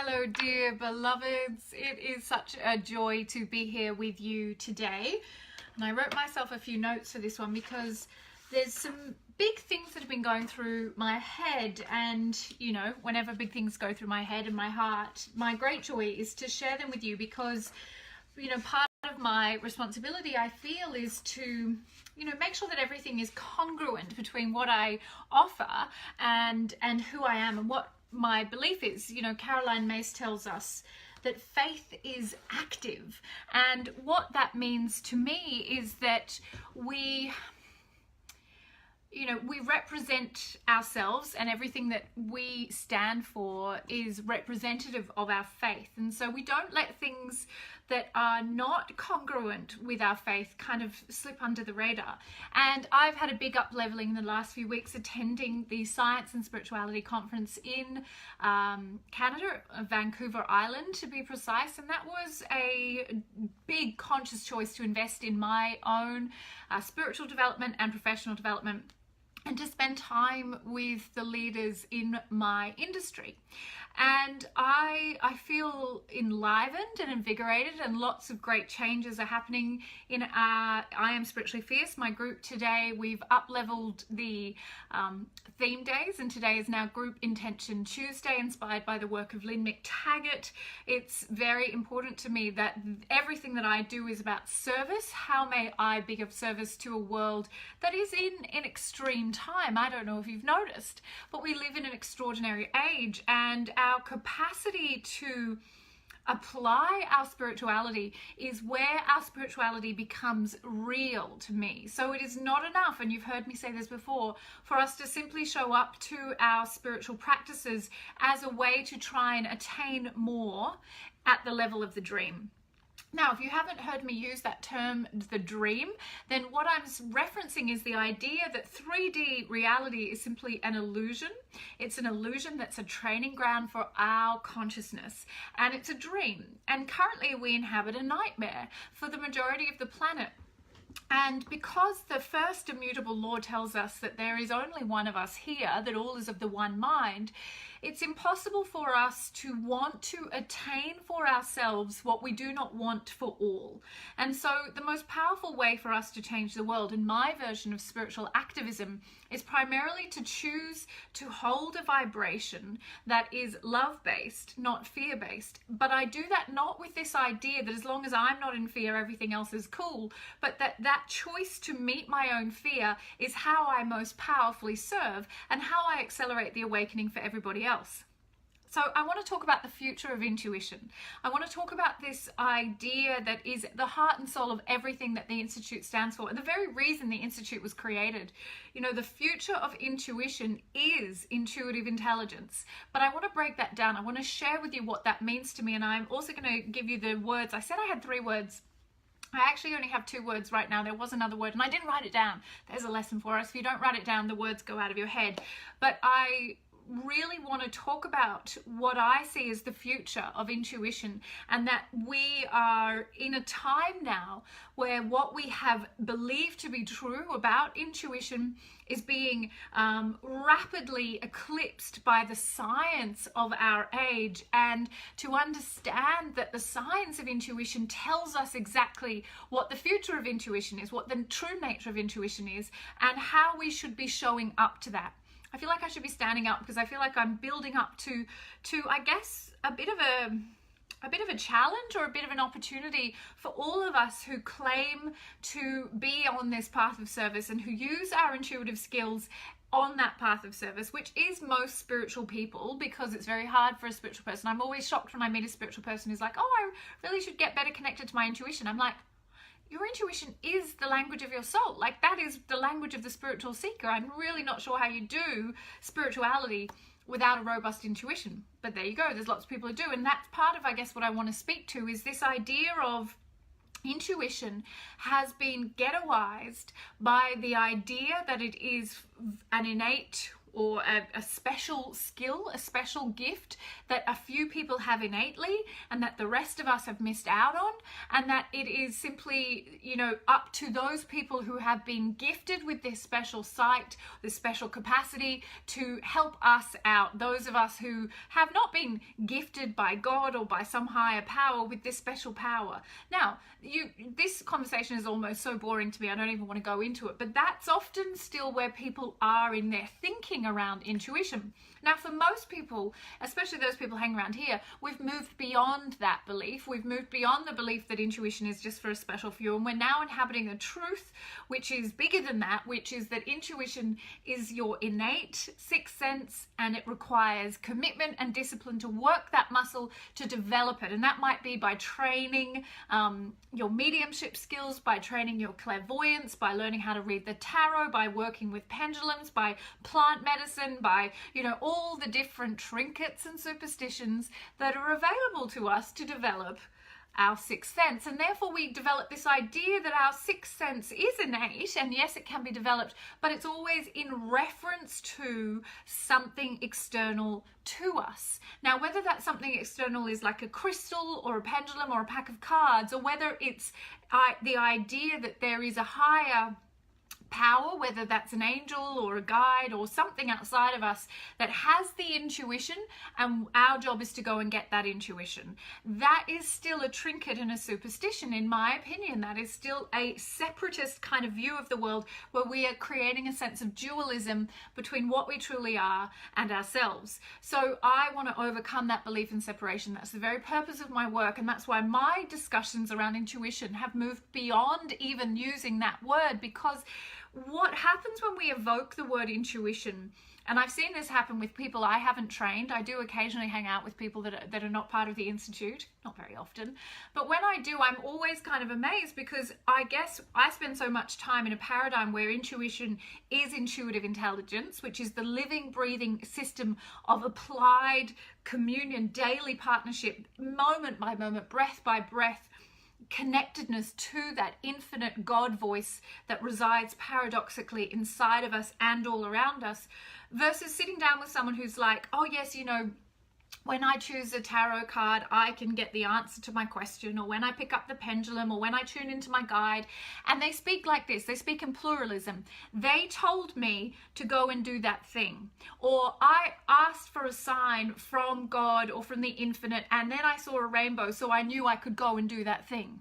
Hello dear beloveds, it is such a joy to be here with you today. And I wrote myself a few notes for this one because there's some big things that have been going through my head, and you know, whenever big things go through my head and my heart, my great joy is to share them with you because, you know, part of my responsibility, I feel, is to, you know, make sure that everything is congruent between what I offer and who I am and what my belief is. You know, Caroline Myss tells us that faith is active, and what that means to me is that we represent ourselves, and everything that we stand for is representative of our faith. And so we don't let things that are not congruent with our faith kind of slip under the radar. And I've had a big up-leveling in the last few weeks attending the Science and Spirituality Conference in Canada, Vancouver Island to be precise, and that was a big conscious choice to invest in my own spiritual development and professional development, and to spend time with the leaders in my industry. And I feel enlivened and invigorated, and lots of great changes are happening in I Am Spiritually Fierce, my group today. We've up-leveled the theme days, and today is now Group Intention Tuesday, inspired by the work of Lynn McTaggart. It's very important to me that everything that I do is about service. How may I be of service to a world that is in extreme time? I don't know if you've noticed, but we live in an extraordinary age, and our capacity to apply our spirituality is where our spirituality becomes real to me. So it is not enough, and you've heard me say this before, for us to simply show up to our spiritual practices as a way to try and attain more at the level of the dream. Now, if you haven't heard me use that term, the dream, then what I'm referencing is the idea that 3D reality is simply an illusion. It's an illusion that's a training ground for our consciousness, and it's a dream. And currently we inhabit a nightmare for the majority of the planet. And because the first immutable law tells us that there is only one of us here, that all is of the one mind, it's impossible for us to want to attain for ourselves what we do not want for all. And so the most powerful way for us to change the world, in my version of spiritual activism, is primarily to choose to hold a vibration that is love-based, not fear-based. But I do that not with this idea that as long as I'm not in fear, everything else is cool, but that choice to meet my own fear is how I most powerfully serve and how I accelerate the awakening for everybody else. So I want to talk about the future of intuition. I want to talk about this idea that is the heart and soul of everything that the Institute stands for, and the very reason the Institute was created. You know, the future of intuition is intuitive intelligence. But I want to break that down. I want to share with you what that means to me, and I'm also going to give you the words. I said I had 3 words. I actually only have 2 words right now. There was another word and I didn't write it down. There's a lesson for us. If you don't write it down, the words go out of your head. But I really want to talk about what I see as the future of intuition, and that we are in a time now where what we have believed to be true about intuition is being rapidly eclipsed by the science of our age. And to understand that the science of intuition tells us exactly what the future of intuition is, what the true nature of intuition is, and how we should be showing up to that. I feel like I should be standing up because I feel like I'm building up to I guess a bit of a challenge, or a bit of an opportunity for all of us who claim to be on this path of service and who use our intuitive skills on that path of service, which is most spiritual people, because it's very hard for a spiritual person. I'm always shocked when I meet a spiritual person who's like, oh, I really should get better connected to my intuition. I'm like, your intuition is the language of your soul. Like, that is the language of the spiritual seeker. I'm really not sure how you do spirituality without a robust intuition. But there you go. There's lots of people who do. And that's part of, I guess, what I want to speak to, is this idea of intuition has been ghettoized by the idea that it is an innate or a special skill, a special gift that a few people have innately and that the rest of us have missed out on, and that it is simply, up to those people who have been gifted with this special sight, this special capacity to help us out, those of us who have not been gifted by God or by some higher power with this special power. Now, this conversation is almost so boring to me, I don't even want to go into it, but that's often still where people are in their thinking around intuition. Now, for most people, especially those people hanging around here, we've moved beyond that belief. We've moved beyond the belief that intuition is just for a special few, and we're now inhabiting a truth which is bigger than that, which is that intuition is your innate sixth sense, and it requires commitment and discipline to work that muscle, to develop it. And that might be by training your mediumship skills, by training your clairvoyance, by learning how to read the tarot, by working with pendulums, by plant medicine, by, all the different trinkets and superstitions that are available to us to develop our sixth sense. And therefore we develop this idea that our sixth sense is innate, and yes, it can be developed, but it's always in reference to something external to us. Now, whether that something external is like a crystal or a pendulum or a pack of cards, or whether it's the idea that there is a higher power, whether that's an angel or a guide or something outside of us that has the intuition, and our job is to go and get that intuition. That is still a trinket and a superstition, in my opinion. That is still a separatist kind of view of the world, where we are creating a sense of dualism between what we truly are and ourselves. So I want to overcome that belief in separation. That's the very purpose of my work, and that's why my discussions around intuition have moved beyond even using that word, because what happens when we evoke the word intuition, and I've seen this happen with people I haven't trained. I do occasionally hang out with people that are not part of the Institute, not very often, but when I do, I'm always kind of amazed, because I guess I spend so much time in a paradigm where intuition is intuitive intelligence, which is the living, breathing system of applied communion, daily partnership, moment by moment, breath by breath, connectedness to that infinite God voice that resides paradoxically inside of us and all around us, versus sitting down with someone who's like, oh yes, when I choose a tarot card, I can get the answer to my question, or when I pick up the pendulum, or when I tune into my guide. And they speak like this, they speak in pluralism. They told me to go and do that thing, or I asked for a sign from God or from the infinite, and then I saw a rainbow, so I knew I could go and do that thing.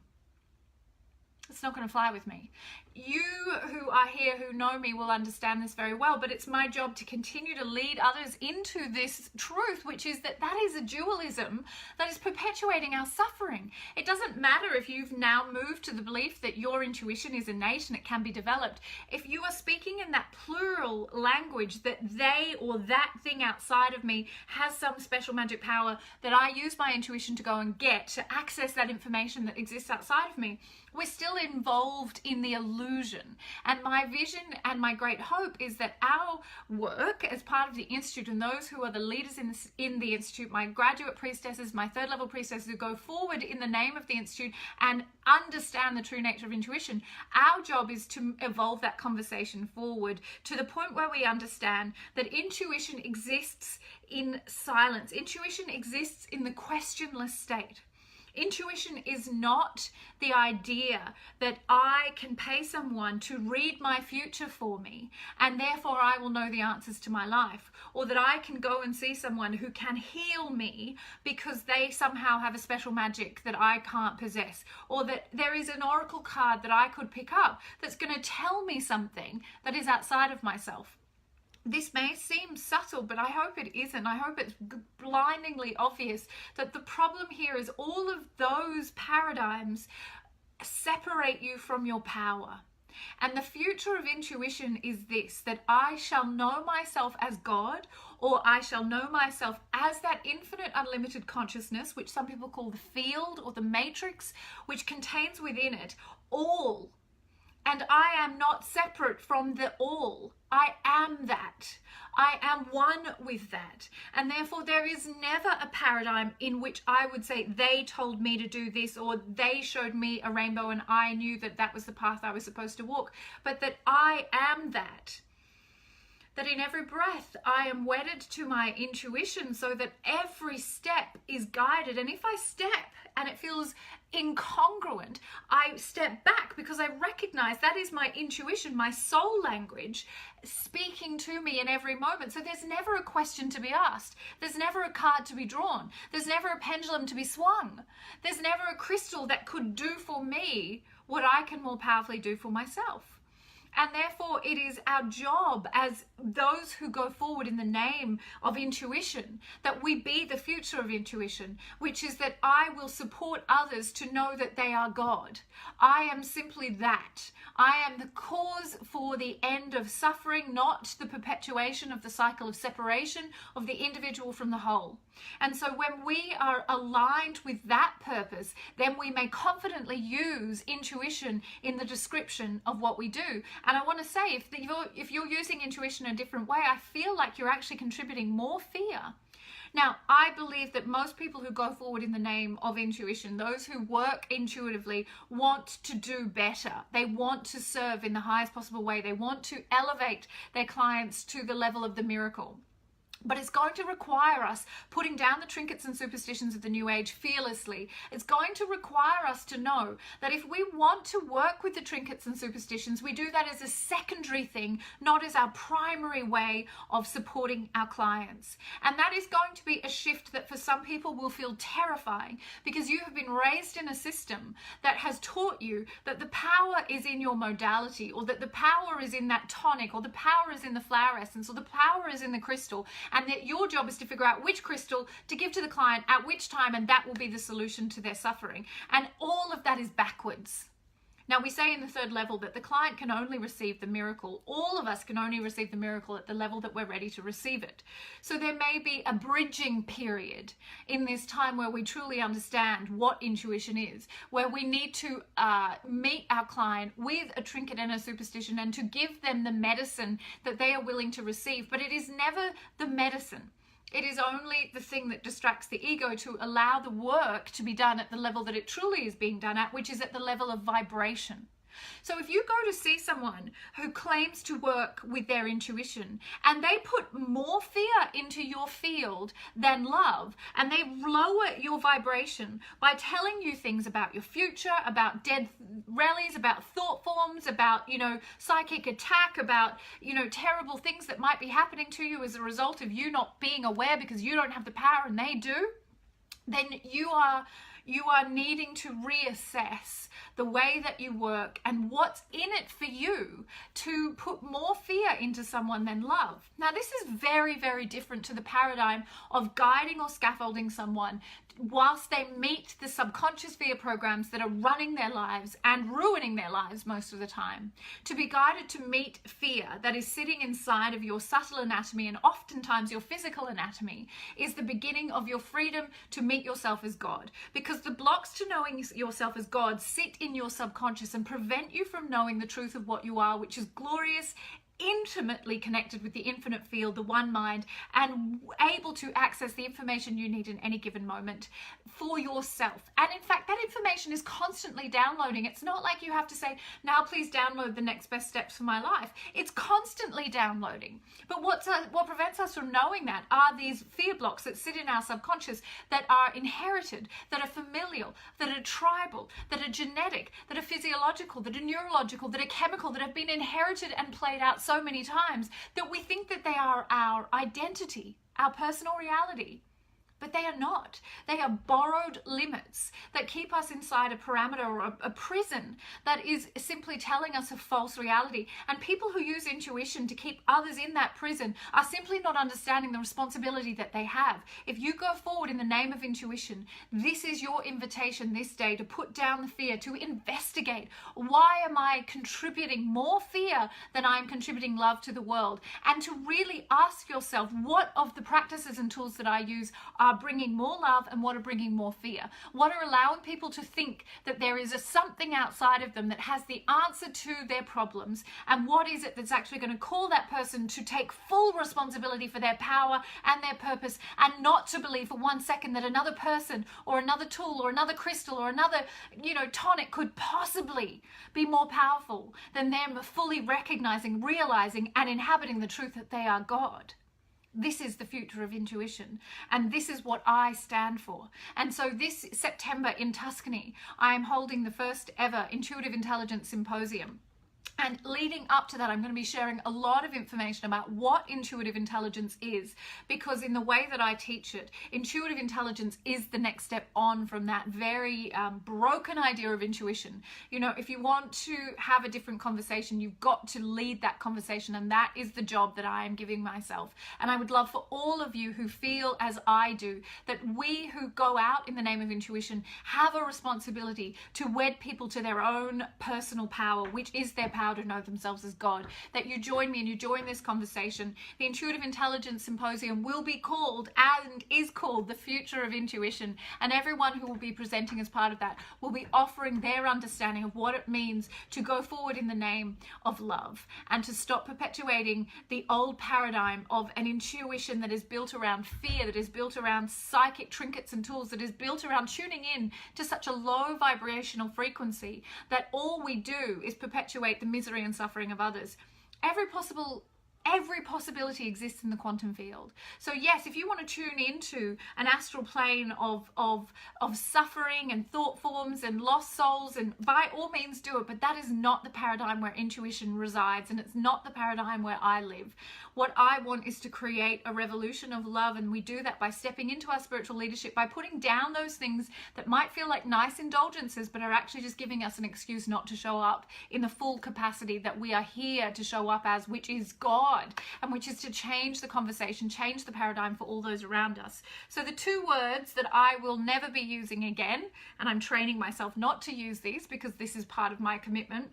It's not going to fly with me. You who are here, who know me, will understand this very well, but it's my job to continue to lead others into this truth, which is that is a dualism that is perpetuating our suffering. It doesn't matter if you've now moved to the belief that your intuition is innate and it can be developed. If you are speaking in that plural language, that they or that thing outside of me has some special magic power that I use my intuition to go and get, to access that information that exists outside of me, we're still involved in the illusion. And my vision and my great hope is that our work as part of the Institute, and those who are the leaders in the Institute, my graduate priestesses, my third level priestesses who go forward in the name of the Institute and understand the true nature of intuition, our job is to evolve that conversation forward to the point where we understand that intuition exists in silence. Intuition exists in the questionless state. Intuition is not the idea that I can pay someone to read my future for me and therefore I will know the answers to my life, or that I can go and see someone who can heal me because they somehow have a special magic that I can't possess, or that there is an oracle card that I could pick up that's going to tell me something that is outside of myself. This may seem subtle, but I hope it isn't. I hope it's blindingly obvious that the problem here is all of those paradigms separate you from your power. And the future of intuition is this, that I shall know myself as God, or I shall know myself as that infinite unlimited consciousness, which some people call the field or the matrix, which contains within it all. And I am not separate from the all. I am that. I am one with that. And therefore there is never a paradigm in which I would say they told me to do this, or they showed me a rainbow and I knew that that was the path I was supposed to walk, but that I am that. that in every breath I am wedded to my intuition so that every step is guided. And if I step and it feels incongruent, I step back because I recognize that is my intuition, my soul language speaking to me in every moment. So there's never a question to be asked. There's never a card to be drawn. There's never a pendulum to be swung. There's never a crystal that could do for me what I can more powerfully do for myself. And therefore, it is our job as those who go forward in the name of intuition that we be the future of intuition, which is that I will support others to know that they are God. I am simply that. I am the cause for the end of suffering, not the perpetuation of the cycle of separation of the individual from the whole. And so when we are aligned with that purpose, then we may confidently use intuition in the description of what we do. And I want to say, if you're using intuition in a different way, I feel like you're actually contributing more fear. Now, I believe that most people who go forward in the name of intuition, those who work intuitively, want to do better. They want to serve in the highest possible way. They want to elevate their clients to the level of the miracle. But it's going to require us putting down the trinkets and superstitions of the New Age fearlessly. It's going to require us to know that if we want to work with the trinkets and superstitions, we do that as a secondary thing, not as our primary way of supporting our clients. And that is going to be a shift that for some people will feel terrifying, because you have been raised in a system that has taught you that the power is in your modality, or that the power is in that tonic, or the power is in the flower essence, or the power is in the crystal. And that your job is to figure out which crystal to give to the client at which time, and that will be the solution to their suffering. And all of that is backwards. Now, we say in the third level that the client can only receive the miracle. All of us can only receive the miracle at the level that we're ready to receive it. So there may be a bridging period in this time where we truly understand what intuition is, where we need to meet our client with a trinket and a superstition and to give them the medicine that they are willing to receive. But it is never the medicine. It is only the thing that distracts the ego to allow the work to be done at the level that it truly is being done at, which is at the level of vibration. So if you go to see someone who claims to work with their intuition and they put more fear into your field than love, and they lower your vibration by telling you things about your future, about dead rallies, about thought forms, about, psychic attack, about, terrible things that might be happening to you as a result of you not being aware because you don't have the power and they do, then you are needing to reassess the way that you work and what's in it for you to put more fear into someone than love. Now, this is very, very different to the paradigm of guiding or scaffolding someone whilst they meet the subconscious fear programs that are running their lives and ruining their lives most of the time. To be guided to meet fear that is sitting inside of your subtle anatomy and oftentimes your physical anatomy is the beginning of your freedom to meet yourself as God. Because the blocks to knowing yourself as God sit in your subconscious and prevent you from knowing the truth of what you are, which is glorious, intimately connected with the infinite field, the one mind, and able to access the information you need in any given moment for yourself. And in fact, that information is constantly downloading. It's not like you have to say, now please download the next best steps for my life. It's constantly downloading. But what prevents us from knowing that are these fear blocks that sit in our subconscious that are inherited, that are familial, that are tribal, that are genetic, that are physiological, that are neurological, that are chemical, that have been inherited and played out so many times that we think that they are our identity, our personal reality. But they are not. They are borrowed limits that keep us inside a parameter or a prison that is simply telling us a false reality. And people who use intuition to keep others in that prison are simply not understanding the responsibility that they have. If you go forward in the name of intuition, this is your invitation this day to put down the fear, to investigate, why am I contributing more fear than I'm contributing love to the world? And to really ask yourself, what of the practices and tools that I use are are bringing more love and what are bringing more fear? What are allowing people to think that there is a something outside of them that has the answer to their problems? And what is it that's actually going to call that person to take full responsibility for their power and their purpose, and not to believe for 1 second that another person or another tool or another crystal or another, tonic could possibly be more powerful than them fully recognizing, realizing, and inhabiting the truth that they are God. This is the future of intuition, and this is what I stand for. And so this September in Tuscany, I am holding the first ever Intuitive Intelligence Symposium. And leading up to that, I'm going to be sharing a lot of information about what intuitive intelligence is, because in the way that I teach it, intuitive intelligence is the next step on from that very broken idea of intuition. If you want to have a different conversation, you've got to lead that conversation, and that is the job that I am giving myself. And I would love for all of you who feel as I do, that we who go out in the name of intuition have a responsibility to wed people to their own personal power, which is their power to know themselves as God, that you join me and you join this conversation. The Intuitive Intelligence Symposium will be called, and is called, the Future of Intuition, and everyone who will be presenting as part of that will be offering their understanding of what it means to go forward in the name of love, and to stop perpetuating the old paradigm of an intuition that is built around fear, that is built around psychic trinkets and tools, that is built around tuning in to such a low vibrational frequency that all we do is perpetuate the misery and suffering of others. Every possibility exists in the quantum field. So yes, if you want to tune into an astral plane of suffering and thought forms and lost souls, and by all means do it, but that is not the paradigm where intuition resides, and it's not the paradigm where I live. What I want is to create a revolution of love, and we do that by stepping into our spiritual leadership, by putting down those things that might feel like nice indulgences but are actually just giving us an excuse not to show up in the full capacity that we are here to show up as, which is God, and which is to change the conversation, change the paradigm for all those around us. So the two words that I will never be using again, and I'm training myself not to use these because this is part of my commitment,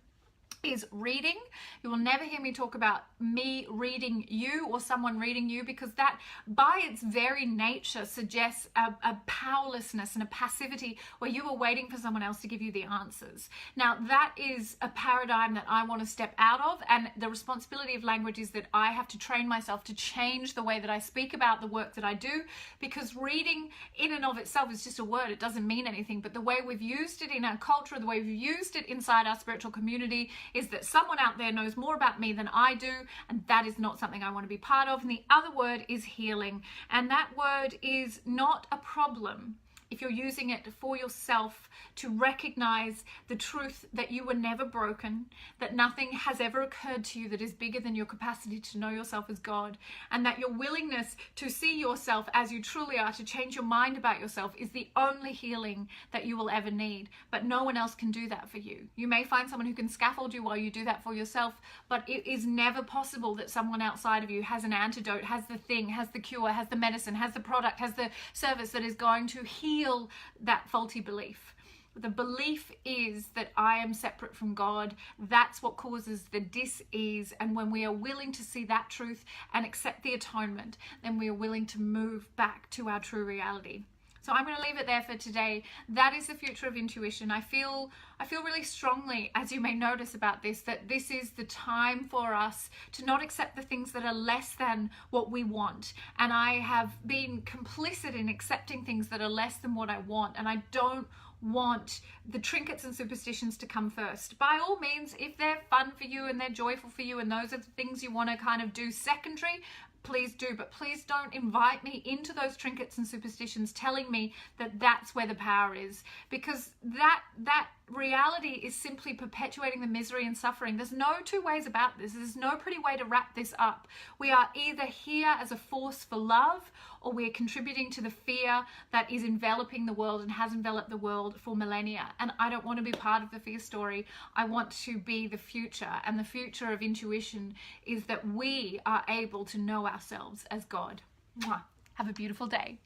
is reading. You will never hear me talk about me reading you or someone reading you, because that by its very nature suggests a powerlessness and a passivity where you are waiting for someone else to give you the answers. Now that is a paradigm that I want to step out of, and the responsibility of language is that I have to train myself to change the way that I speak about the work that I do, because reading in and of itself is just a word. It doesn't mean anything, but the way we've used it in our culture, the way we've used it inside our spiritual community, is that someone out there knows more about me than I do, and that is not something I want to be part of. And the other word is healing, and that word is not a problem if you're using it for yourself to recognize the truth that you were never broken, that nothing has ever occurred to you that is bigger than your capacity to know yourself as God, and that your willingness to see yourself as you truly are, to change your mind about yourself, is the only healing that you will ever need. But no one else can do that for you. You may find someone who can scaffold you while you do that for yourself, but it is never possible that someone outside of you has an antidote, has the thing, has the cure, has the medicine, has the product, has the service that is going to heal that faulty belief. The belief is that I am separate from God. That's what causes the dis-ease. And when we are willing to see that truth and accept the atonement, then we are willing to move back to our true reality. So I'm going to leave it there for today. That is the future of intuition. I feel really strongly, as you may notice about this, that this is the time for us to not accept the things that are less than what we want. And I have been complicit in accepting things that are less than what I want. And I don't want the trinkets and superstitions to come first. By all means, if they're fun for you and they're joyful for you and those are the things you want to kind of do secondary, please do, but please don't invite me into those trinkets and superstitions telling me that that's where the power is, because that reality is simply perpetuating the misery and suffering. There's no two ways about this. There's no pretty way to wrap this up. We are either here as a force for love, or we're contributing to the fear that is enveloping the world and has enveloped the world for millennia. And I don't want to be part of the fear story. I want to be the future. And the future of intuition is that we are able to know ourselves as God. Mwah. Have a beautiful day.